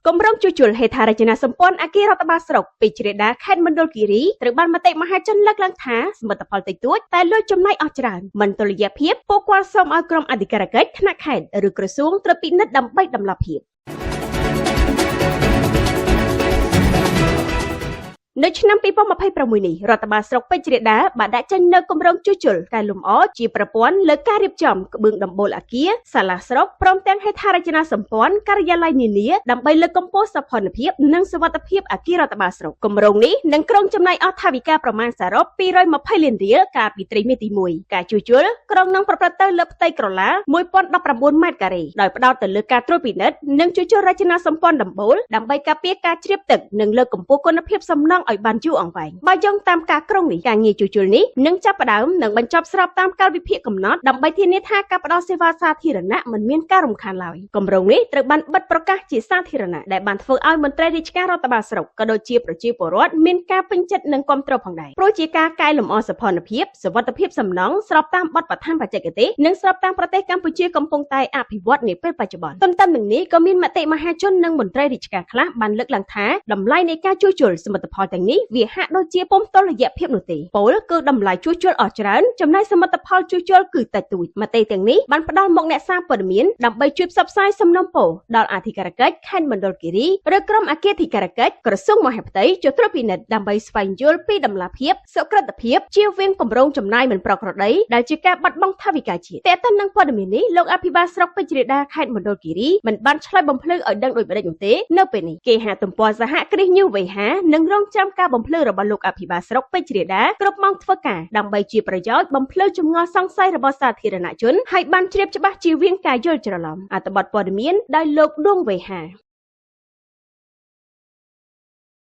គម្រោងជួសជុលហេដ្ឋារចនាសម្ព័ន្ធអគាររដ្ឋបាលស្រុកពេជ្រដាខេត្តមណ្ឌលគិរីត្រូវបានមតិមហាជនលើកឡើងថាសមិទ្ធផលតិចតួចតែលុយចំណាយអស់ច្រើនមិនតុល្យភាពពួកគាត់សូមឲ្យក្រុមអធិការកិច្ចថ្នាក់ខេត្តឬក្រសួងត្រូវពិនិត្យដើម្បីដំណាភាពនៅឆ្នាំ2026នេះរដ្ឋបាលស្រុកពេជ្រដាបានដាក់ចេញនូវគម្រោងជួសជុលកែលម្អជាប្រព័ន្ធលើការរៀបចំក្បឿងដំបូលអគារសាលាស្រុកព្រមទាំងហេដ្ឋារចនាសម្ព័ន្ធការិយាល័យនានាដើម្បីលើកកម្ពស់សោភ័ណភាពនិងសុវត្ថិភាពអគាររដ្ឋបាលស្រុកគម្រោងនេះនឹងក្រុងចំណាយអស់ថវិកាប្រមាណសរុប220លានរៀលកាលពីត្រីមាសទី1ការជួសជុលក្រុងនឹងប្រព្រឹត្តទៅលើផ្ទៃក្រឡា1019ម៉ែត្រការ៉េដោយផ្ដោតទៅលើការត្រួតពិនិត្យនិងជួសជុលរចនាសម្ព័ន្ធដំបូលដើម្បីការពារការជ្រាបទឹកនិងលើកកម្ពស់គុណភាពសំណង់ឲ្យបានយូរអង្វែងបើយោងតាមការក្រុងនេះការងារជួសជុលនេះនឹងចាប់ផ្ដើមនិងបញ្ចប់ស្របតាមកាលវិភាគកំណត់ដើម្បីធានាថាការផ្ដល់សេវាសាធារណៈមិនមានការរំខានឡើយគម្រោងនេះត្រូវបានបិទប្រកាសជាសាធារណៈដែលបានធ្វើឲ្យមន្ត្រីរាជការរដ្ឋបាលស្រុកក៏ដូចជាប្រជាពលរដ្ឋមានការពេញចិត្តនិងគាំទ្រផងដែរព្រោះជាការកែលម្អសោភ័ណភាពសុវត្ថិភាពសំណង់ស្របតាមបទដ្ឋានបច្ចេកទេសនិងស្របតាមប្រទេសកម្ពុជាកំពុងតែអភិវឌ្ឍនាពេលបច្ចុប្បន្នទន្ទឹមនឹងនេះក៏មានមតិមហាជននិងមន្ត្រីរាជការខ្លះបានលើកឡើងថាតម្លៃនៃការជួសជុលសមិទ្ធផលទាំងនេះវាហាក់ដូចជាពុំតុល្យភាពនោះទេពលគឺតម្លៃជួសជុលអស់ច្រើនចំណែកសមិទ្ធផលជួសជុលគឺតិចតួចមតិទាំងនេះបានផ្ដល់មកអ្នកសារព័ត៌មានដើម្បីជួយផ្សព្វផ្សាយសំណូមពរដល់អធិការកិច្ចខេត្តមណ្ឌលគិរីឬក្រុមអគ្គអធិការកិច្ចក្រសួងមហាផ្ទៃជួយត្រួតពិនិត្យដើម្បីស្វែងយល់ពីតម្លាភាពសុក្រឹតភាពជៀសវាងគម្រោងចំណាយមិនប្រក្រតីដែលជាការបាត់បង់ថវិកាជាតិតែទៅនឹងព័ត៌មាននេះលោកអភិបាលស្រុកពេជ្រដាខេត្តមណ្ឌលគិរីមិនបានឆ្លើយបំភ្លឺឲ្យដឹងដោយម្ដេចនោះទេនៅពេលនេះគេហទំព័រសហគ្រាសញូវវេហានឹងរងចាំការបំភ្លឺរបស់លោកអភិបាលស្រុកពេជ្រដាគ្រប់ម៉ោងធ្វើការដើម្បីជាប្រយោជន៍បំភ្លឺចម្ងល់សង្ស័យរបស់សាធារណជនឲ្យបានជ្រាបច្បាស់ជៀសវាងការយល់ច្រឡំអត្ថបទព័ត៌មានដោយលោកដួងវេហា